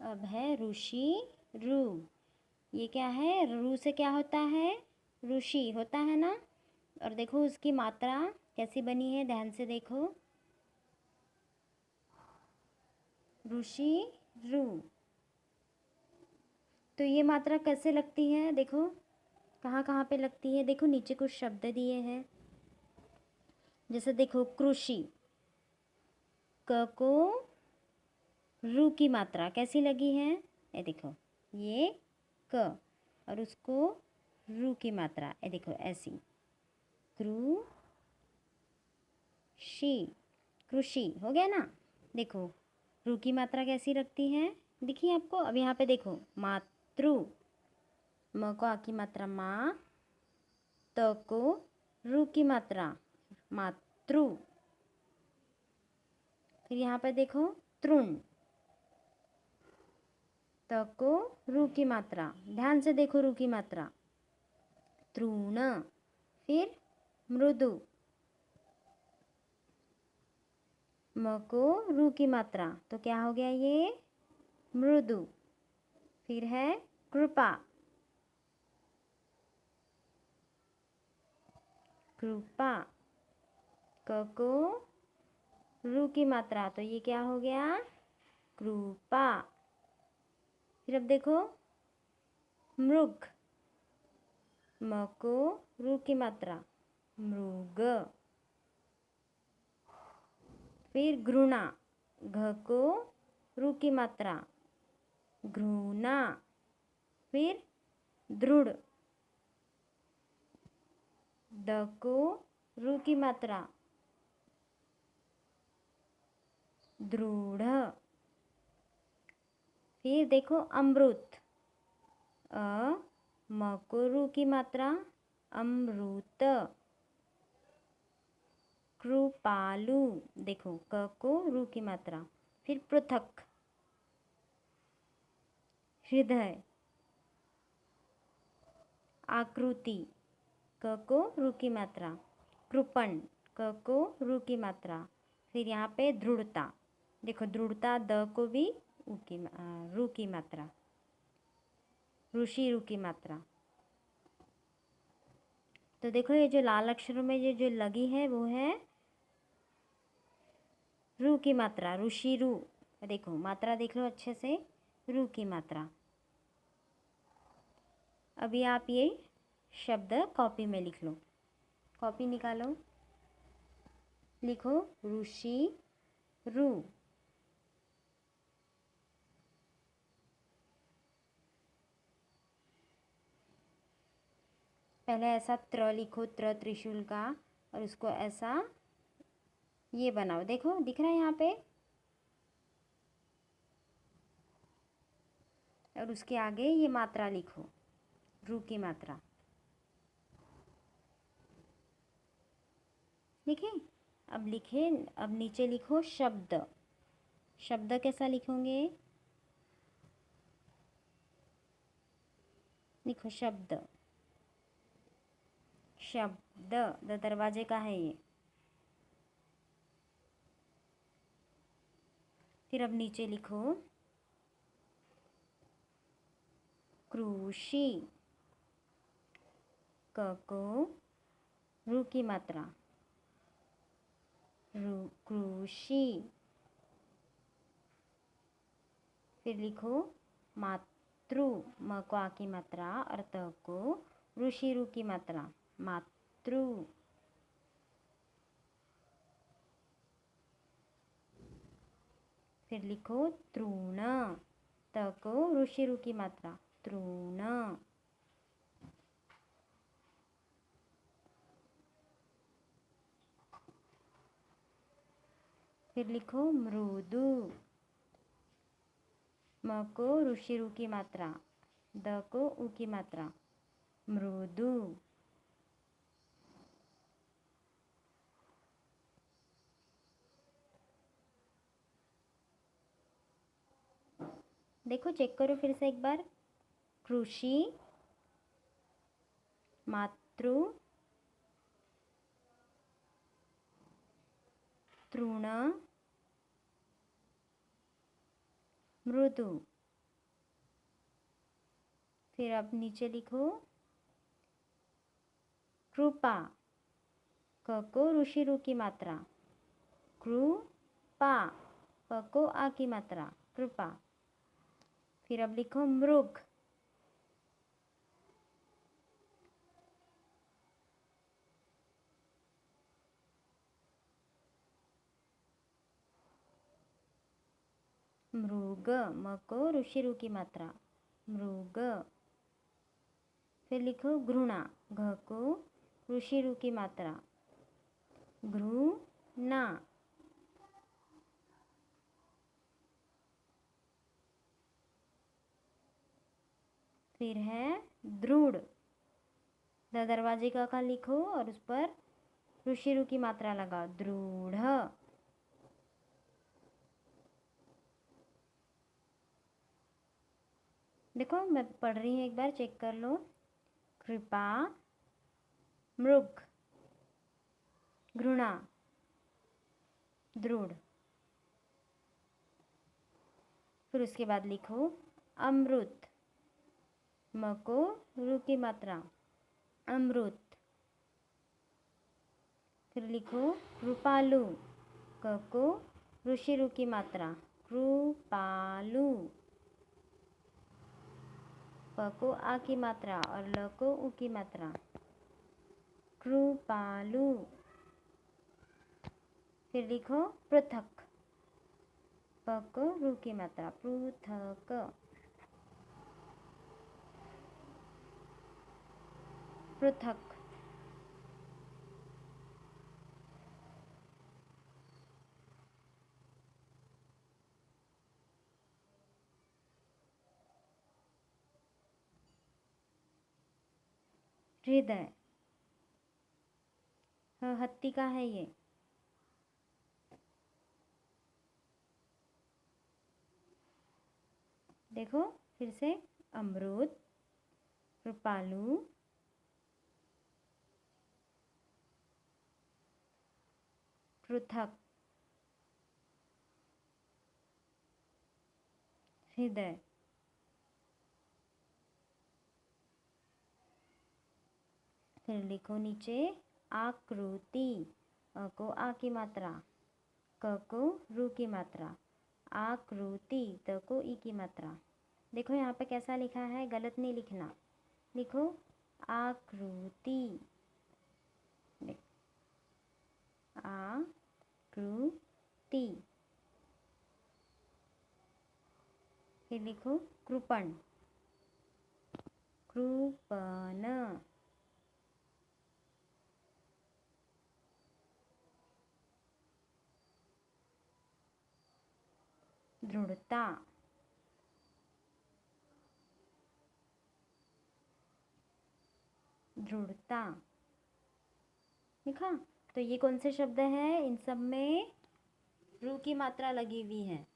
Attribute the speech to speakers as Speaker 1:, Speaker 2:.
Speaker 1: अब है ऋषि रू। ये क्या है, रू से क्या होता है, ऋषि होता है ना। और देखो उसकी मात्रा कैसी बनी है, ध्यान से देखो, ऋषि रू। तो ये मात्रा कैसे लगती है, देखो कहाँ कहाँ पे लगती है। देखो नीचे कुछ शब्द दिए हैं, जैसे देखो कृषि, क को रू की मात्रा कैसी लगी है, ये देखो ये क और उसको रू की मात्रा, ये देखो ऐसी, कृषि, कृषि हो गया ना। देखो रू की मात्रा कैसी लगती है, दिखिए आपको। अब यहाँ पे देखो मातृ, म को आ की मात्रा माँ, त को रू की मात्रा मातृ। फिर यहाँ पे देखो तृण, त को रू की मात्रा, ध्यान से देखो रू की मात्रा, तृण। फिर मृदु, म को रू की मात्रा, तो क्या हो गया ये, मृदु। फिर है कृपा, कृपा, क को रू की मात्रा, तो ये क्या हो गया, कृपा। फिर अब देखो मृग, म को रू की मात्रा, मृग। फिर घृणा, घ को रू की मात्रा, घृणा। फिर दृढ़, द को रू की मात्रा, दृढ़। फिर देखो अमृत, अ म को रू की मात्रा, अमृत। कृपालु, देखो क को रू की मात्रा। फिर पृथक, हृदय, आकृति, क को रू की मात्रा, कृपण, क को रू की मात्रा। फिर यहाँ पे दृढ़ता, देखो दृढ़ता, द को भी रू की मात्रा, ऋषि रू की मात्रा। तो देखो ये जो लाल अक्षरों में ये जो लगी है वो है रू की मात्रा, ऋषि रू। देखो मात्रा देख लो अच्छे से, रू की मात्रा। अभी आप ये शब्द कॉपी में लिख लो, कॉपी निकालो, लिखो ऋषि रू। पहले ऐसा त्र लिखो, त्रिशूल का, और उसको ऐसा ये बनाओ, देखो दिख रहा है यहाँ पे। और उसके आगे ये मात्रा लिखो, रू की मात्रा, लिखे। अब लिखे, अब नीचे लिखो शब्द, शब्द कैसा लिखोगे, लिखो शब्द, शब्द, दरवाजे का है ये। फिर अब नीचे लिखो कृषि, क को रू की मात्रा, कृषि। फिर लिखो मातृ, म को आ की मात्रा और त को ऋषि रू की मात्रा, मातृ। फिर लिखो तृण, त को ऋषि रू की मात्रा, तृण। फिर लिखो मृदु, म को ऋषि रू की मात्रा, द को उ की मात्रा, मृदु। देखो चेक करो फिर से एक बार, कृषि, मातृ, तृण, मृदु। फिर अब नीचे लिखो कृपा, क को ऋषि रू की मात्रा, कृपा, प को आ की मात्रा, कृपा। फिर अब लिखो मृग, मृग, म को ऋषि रू की मात्रा, मृग। फिर लिखो घृणा, घ को ऋषि रू की मात्रा, घृणा। फिर है दृढ़, दरवाजे का लिखो और उस पर ऋषि रू की मात्रा लगाओ, दृढ़। देखो मैं पढ़ रही हूँ, एक बार चेक कर लो। कृपा, मृग, घृणा, दृढ़। फिर उसके बाद लिखो अमृत, म को रू की मात्रा, अमृत। फिर लिखो कृपालु, क को ऋषि रू की मात्रा, कृपालु। प को आ की मात्रा और ल को उ की मात्रा, कृपालु। फिर लिखो पृथक, प को रू की मात्रा, पृथक, पृथक। हृदय, हत्ती का है ये। देखो फिर से अमृत, कृपालु, पृथक, हृदय। फिर लिखो नीचे आकृति, अ को आ की मात्रा, क को रू की मात्रा, आकृति, त को ई की मात्रा। देखो यहाँ पे कैसा लिखा है, गलत नहीं लिखना, लिखो आकृति, आकृति। फिर लिखो कृपण, कृपण, दृढ़ता, दृढ़ता। लिखा। तो ये कौन से शब्द हैं, इन सब में रू की मात्रा लगी हुई है।